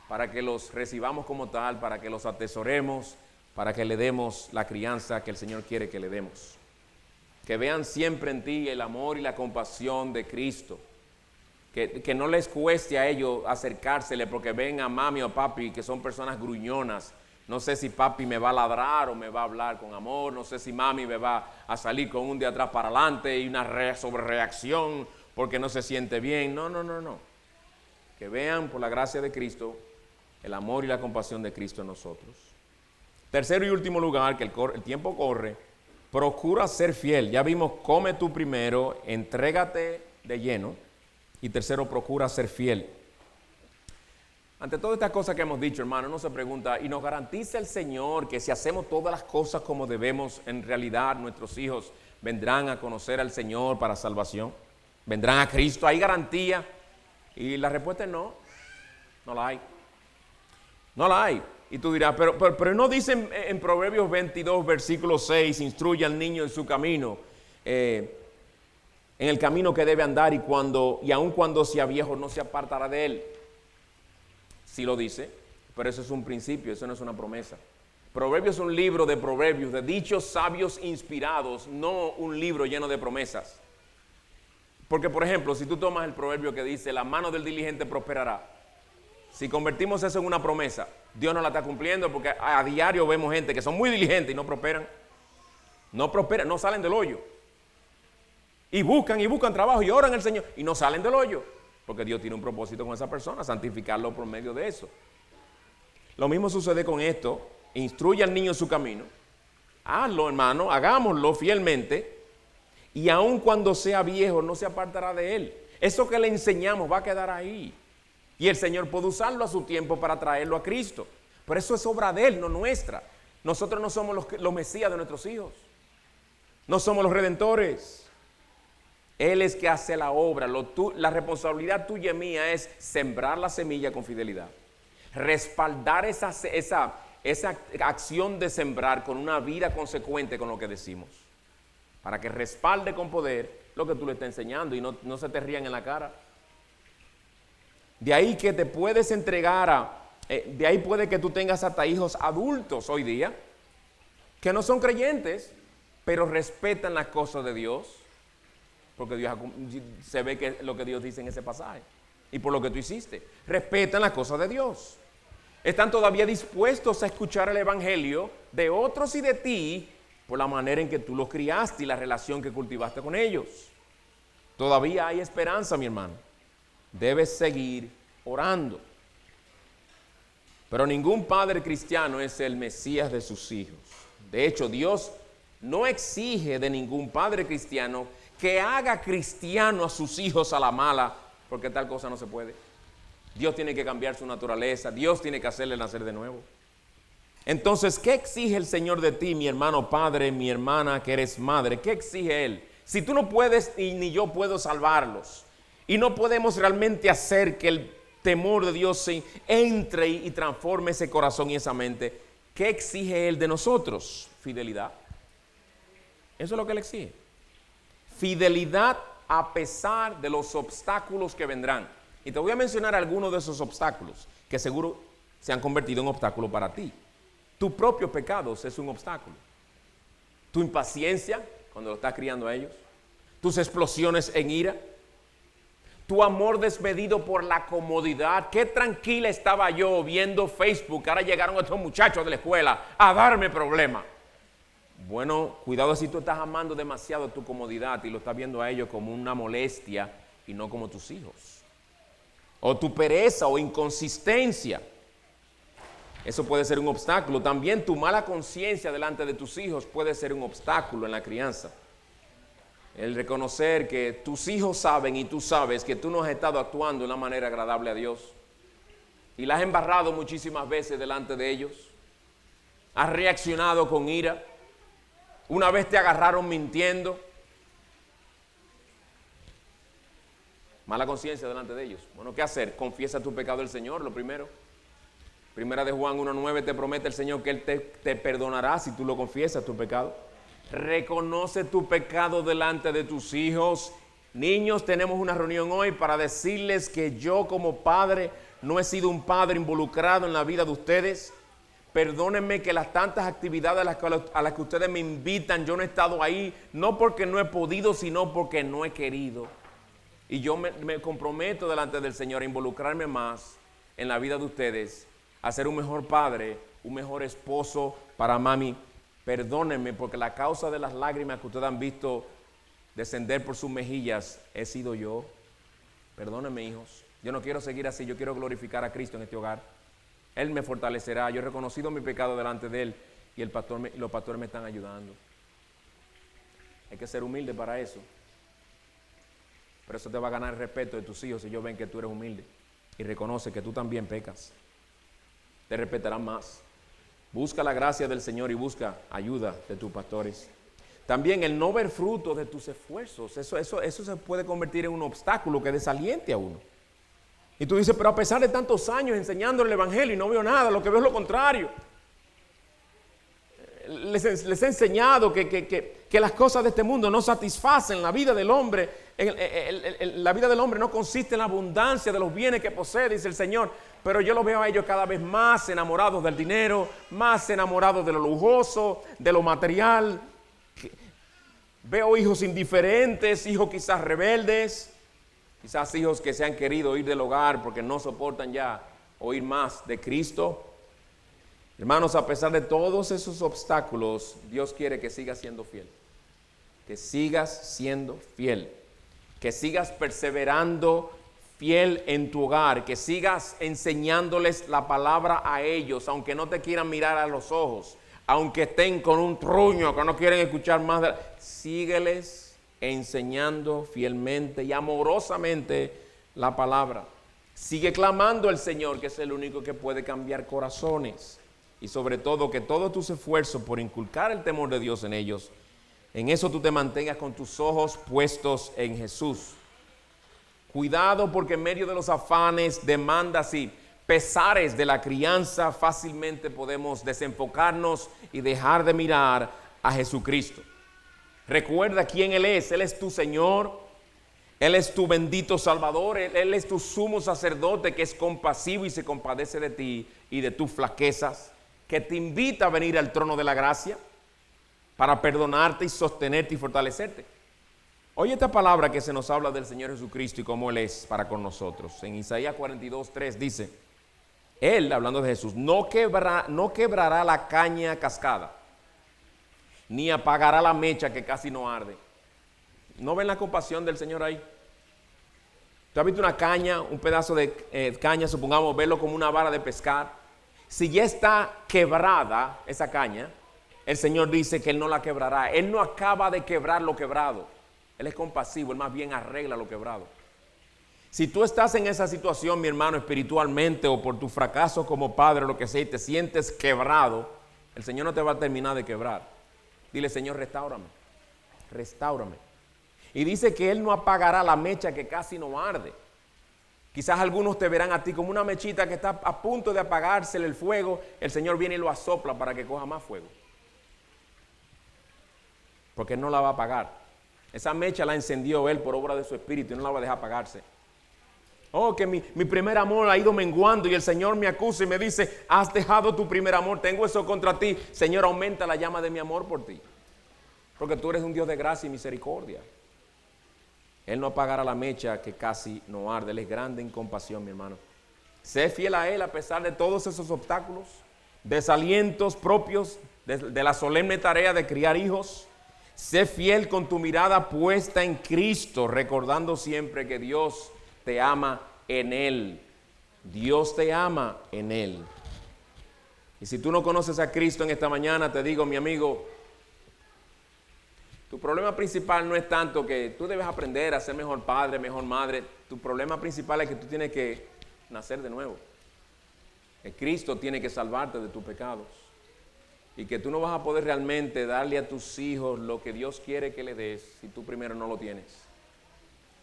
para que los recibamos como tal, para que los atesoremos, para que le demos la crianza que el Señor quiere que le demos. Que vean siempre en ti el amor y la compasión de Cristo. Que no les cueste a ellos acercársele porque ven a mami o papi que son personas gruñonas. No sé si papi me va a ladrar o me va a hablar con amor. No sé si mami me va a salir con un de atrás para adelante y una sobrereacción porque no se siente bien. No. Que vean por la gracia de Cristo el amor y la compasión de Cristo en nosotros. Tercero y último lugar, que el tiempo corre, procura ser fiel. Ya vimos, come tú primero, entrégate de lleno. Y tercero, procura ser fiel. Ante todas estas cosas que hemos dicho, hermano, uno se pregunta, ¿y nos garantiza el Señor que si hacemos todas las cosas como debemos, en realidad nuestros hijos vendrán a conocer al Señor para salvación? ¿Vendrán a Cristo? ¿Hay garantía? Y la respuesta es no. No la hay. No la hay. Y tú dirás, pero no dice en Proverbios 22, versículo 6, instruye al niño en su camino, en el camino que debe andar y aun cuando sea viejo no se apartará de él. Sí lo dice, pero eso es un principio, eso no es una promesa. Proverbios es un libro de proverbios, de dichos sabios inspirados, no un libro lleno de promesas. Porque, por ejemplo, si tú tomas el proverbio que dice, la mano del diligente prosperará, si convertimos eso en una promesa, Dios no la está cumpliendo porque a diario vemos gente que son muy diligentes y no prosperan. No prosperan, no salen del hoyo. Y buscan trabajo y oran al Señor y no salen del hoyo. Porque Dios tiene un propósito con esa persona, santificarlo por medio de eso. Lo mismo sucede con esto. Instruye al niño en su camino. Hazlo, hermano, hagámoslo fielmente. Y aun cuando sea viejo, no se apartará de él. Eso que le enseñamos va a quedar ahí. Y el Señor puede usarlo a su tiempo para traerlo a Cristo. Pero eso es obra de Él, no nuestra. Nosotros no somos los mesías de nuestros hijos. No somos los redentores. Él es que hace la obra. La responsabilidad tuya y mía es sembrar la semilla con fidelidad. Respaldar esa acción de sembrar con una vida consecuente con lo que decimos. Para que respalde con poder lo que tú le estás enseñando y no se te rían en la cara. De ahí que te puedes entregar De ahí puede que tú tengas hasta hijos adultos hoy día que no son creyentes, pero respetan las cosas de Dios, porque se ve que lo que Dios dice en ese pasaje y por lo que tú hiciste. Respetan las cosas de Dios. Están todavía dispuestos a escuchar el evangelio de otros y de ti por la manera en que tú los criaste y la relación que cultivaste con ellos. Todavía hay esperanza, mi hermano. Debes seguir orando. Pero ningún padre cristiano es el Mesías de sus hijos. De hecho, Dios no exige de ningún padre cristiano que haga cristiano a sus hijos a la mala, porque tal cosa no se puede. Dios tiene que cambiar su naturaleza, Dios tiene que hacerle nacer de nuevo. Entonces, ¿qué exige el Señor de ti, mi hermano padre, mi hermana que eres madre? ¿Qué exige Él? Si tú no puedes y ni yo puedo salvarlos, y no podemos realmente hacer que el temor de Dios se entre y transforme ese corazón y esa mente, ¿qué exige Él de nosotros? Fidelidad. Eso es lo que Él exige. Fidelidad a pesar de los obstáculos que vendrán. Y te voy a mencionar algunos de esos obstáculos que seguro se han convertido en obstáculos para ti. Tu propio pecado es un obstáculo. Tu impaciencia cuando lo estás criando a ellos. Tus explosiones en ira. Tu amor desmedido por la comodidad. Qué tranquila estaba yo viendo Facebook. Ahora llegaron estos muchachos de la escuela a darme problemas. Bueno, cuidado si tú estás amando demasiado tu comodidad y lo estás viendo a ellos como una molestia y no como tus hijos. O tu pereza o inconsistencia. Eso puede ser un obstáculo. También tu mala conciencia delante de tus hijos puede ser un obstáculo en la crianza. El reconocer que tus hijos saben y tú sabes que tú no has estado actuando de una manera agradable a Dios. Y la has embarrado muchísimas veces delante de ellos. Has reaccionado con ira. Una vez te agarraron mintiendo. Mala conciencia delante de ellos. Bueno, ¿qué hacer? Confiesa tu pecado al Señor, lo primero. Primera de Juan 1:9 te promete el Señor que Él te perdonará si tú lo confiesas tu pecado. Reconoce tu pecado delante de tus hijos. Niños, tenemos una reunión hoy para decirles que yo como padre no he sido un padre involucrado en la vida de ustedes. Perdónenme que las tantas actividades a las que ustedes me invitan, yo no he estado ahí, no porque no he podido, sino porque no he querido. Y yo me comprometo delante del Señor a involucrarme más en la vida de ustedes, a ser un mejor padre, un mejor esposo para mami. Perdónenme porque la causa de las lágrimas que ustedes han visto descender por sus mejillas he sido yo. Perdónenme, hijos. Yo no quiero seguir así, yo quiero glorificar a Cristo en este hogar. Él me fortalecerá. Yo he reconocido mi pecado delante de Él y los pastores me están ayudando. Hay que ser humilde para eso. Pero eso te va a ganar el respeto de tus hijos si ellos ven que tú eres humilde y reconoce que tú también pecas. Te respetarán más. Busca la gracia del Señor y busca ayuda de tus pastores. También el no ver fruto de tus esfuerzos. Eso se puede convertir en un obstáculo que desaliente a uno. Y tú dices, pero a pesar de tantos años enseñando el evangelio y no veo nada, lo que veo es lo contrario. Les he enseñado que las cosas de este mundo no satisfacen la vida del hombre. La vida del hombre no consiste en la abundancia de los bienes que posee, dice el Señor. Pero yo lo veo a ellos cada vez más enamorados del dinero, más enamorados de lo lujoso, de lo material. Veo hijos indiferentes, hijos quizás rebeldes. Quizás hijos que se han querido ir del hogar porque no soportan ya oír más de Cristo. Hermanos, a pesar de todos esos obstáculos, Dios quiere que sigas siendo fiel. Que sigas siendo fiel. Que sigas perseverando fiel en tu hogar. Que sigas enseñándoles la palabra a ellos, aunque no te quieran mirar a los ojos. Aunque estén con un truño, que no quieren escuchar más. Sígueles enseñando fielmente y amorosamente la palabra. Sigue clamando al Señor, que es el único que puede cambiar corazones. Y sobre todo, que todos tus esfuerzos por inculcar el temor de Dios en ellos, en eso tú te mantengas con tus ojos puestos en Jesús. Cuidado, porque en medio de los afanes, demandas y pesares de la crianza, fácilmente podemos desenfocarnos y dejar de mirar a Jesucristo. Recuerda quién Él es tu Señor, Él es tu bendito Salvador, Él es tu sumo sacerdote que es compasivo y se compadece de ti y de tus flaquezas, que te invita a venir al trono de la gracia para perdonarte y sostenerte y fortalecerte. Oye esta palabra que se nos habla del Señor Jesucristo y cómo Él es para con nosotros. En Isaías 42:3 dice, Él, hablando de Jesús, no quebrará la caña cascada, ni apagará la mecha que casi no arde. ¿No ven la compasión del Señor ahí? ¿Tú has visto una caña, un pedazo de caña, supongamos, verlo como una vara de pescar? Si ya está quebrada esa caña, el Señor dice que Él no la quebrará. Él no acaba de quebrar lo quebrado. Él es compasivo, Él más bien arregla lo quebrado. Si tú estás en esa situación, mi hermano, espiritualmente o por tu fracaso como padre o lo que sea, y te sientes quebrado, el Señor no te va a terminar de quebrar. Dile, Señor, restáurame, restáurame. Y dice que Él no apagará la mecha que casi no arde. Quizás algunos te verán a ti como una mechita que está a punto de apagársele el fuego. El Señor viene y lo asopla para que coja más fuego. Porque Él no la va a apagar. Esa mecha la encendió Él por obra de su Espíritu y no la va a dejar apagarse. Oh, que mi primer amor ha ido menguando y el Señor me acusa y me dice, has dejado tu primer amor, tengo eso contra ti. Señor, aumenta la llama de mi amor por ti. Porque tú eres un Dios de gracia y misericordia. Él no apagará la mecha que casi no arde. Él es grande en compasión, mi hermano. Sé fiel a Él a pesar de todos esos obstáculos, desalientos propios de la solemne tarea de criar hijos. Sé fiel con tu mirada puesta en Cristo, recordando siempre que Dios te ama en Él. Dios te ama en Él. Y si tú no conoces a Cristo en esta mañana, te digo, mi amigo, tu problema principal no es tanto que tú debes aprender a ser mejor padre, mejor madre. Tu problema principal es que tú tienes que nacer de nuevo. Que Cristo tiene que salvarte de tus pecados. Y que tú no vas a poder realmente darle a tus hijos lo que Dios quiere que le des si tú primero no lo tienes.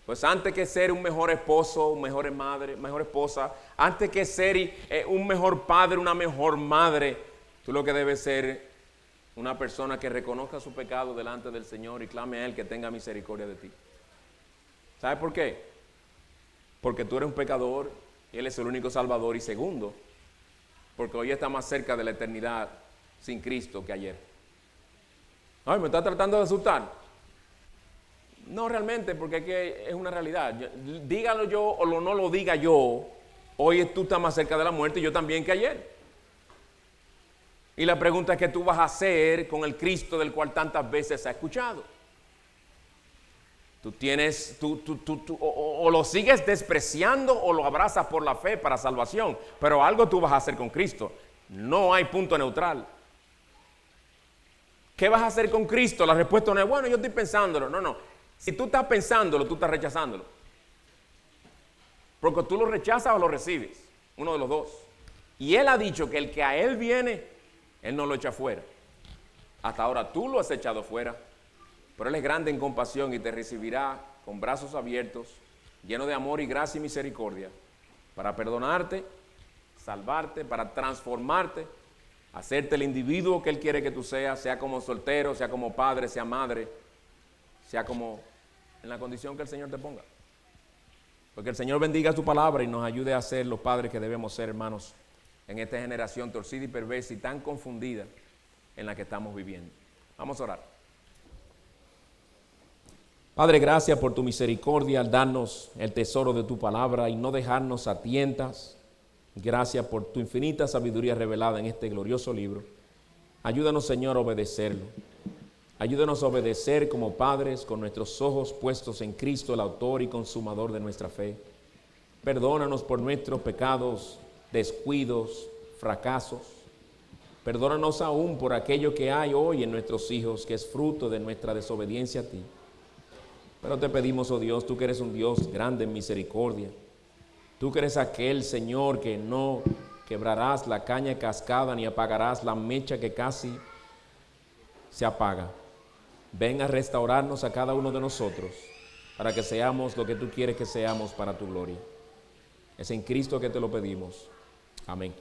Pues antes que ser un mejor esposo, una mejor madre, mejor esposa, antes que ser un mejor padre, una mejor madre, tú lo que debes ser una persona que reconozca su pecado delante del Señor y clame a Él que tenga misericordia de ti. ¿Sabes por qué? Porque tú eres un pecador y Él es el único Salvador. Y segundo, porque hoy está más cerca de la eternidad sin Cristo que ayer. Ay, ¿me está tratando de asustar? No realmente, porque es que es una realidad. Dígalo yo o no lo diga yo, hoy tú estás más cerca de la muerte y yo también que ayer. Y la pregunta es ¿qué tú vas a hacer con el Cristo del cual tantas veces has escuchado? Tú tienes, o lo sigues despreciando o lo abrazas por la fe para salvación, pero algo tú vas a hacer con Cristo. No hay punto neutral. ¿Qué vas a hacer con Cristo? La respuesta no es, bueno, yo estoy pensándolo. No. Si tú estás pensándolo, tú estás rechazándolo. Porque tú lo rechazas o lo recibes. Uno de los dos. Y Él ha dicho que el que a Él viene, Él no lo echa fuera. Hasta ahora tú lo has echado fuera. Pero Él es grande en compasión y te recibirá con brazos abiertos, lleno de amor y gracia y misericordia, para perdonarte, salvarte, para transformarte, hacerte el individuo que Él quiere que tú seas, sea como soltero, sea como padre, sea madre, sea como en la condición que el Señor te ponga. Porque el Señor bendiga su palabra y nos ayude a ser los padres que debemos ser, hermanos, en esta generación torcida y perversa y tan confundida en la que estamos viviendo. Vamos a orar. Padre, gracias por tu misericordia al darnos el tesoro de tu palabra y no dejarnos a tientas. Gracias por tu infinita sabiduría revelada en este glorioso libro. Ayúdanos, Señor, a obedecerlo. Ayúdanos a obedecer como padres con nuestros ojos puestos en Cristo, el autor y consumador de nuestra fe. Perdónanos por nuestros pecados, descuidos, fracasos. Perdónanos aún por aquello que hay hoy en nuestros hijos que es fruto de nuestra desobediencia a ti. Pero te pedimos, oh Dios, tú que eres un Dios grande en misericordia. Tú que eres aquel Señor que no quebrarás la caña cascada ni apagarás la mecha que casi se apaga. Ven a restaurarnos a cada uno de nosotros para que seamos lo que tú quieres que seamos para tu gloria. Es en Cristo que te lo pedimos. Amén.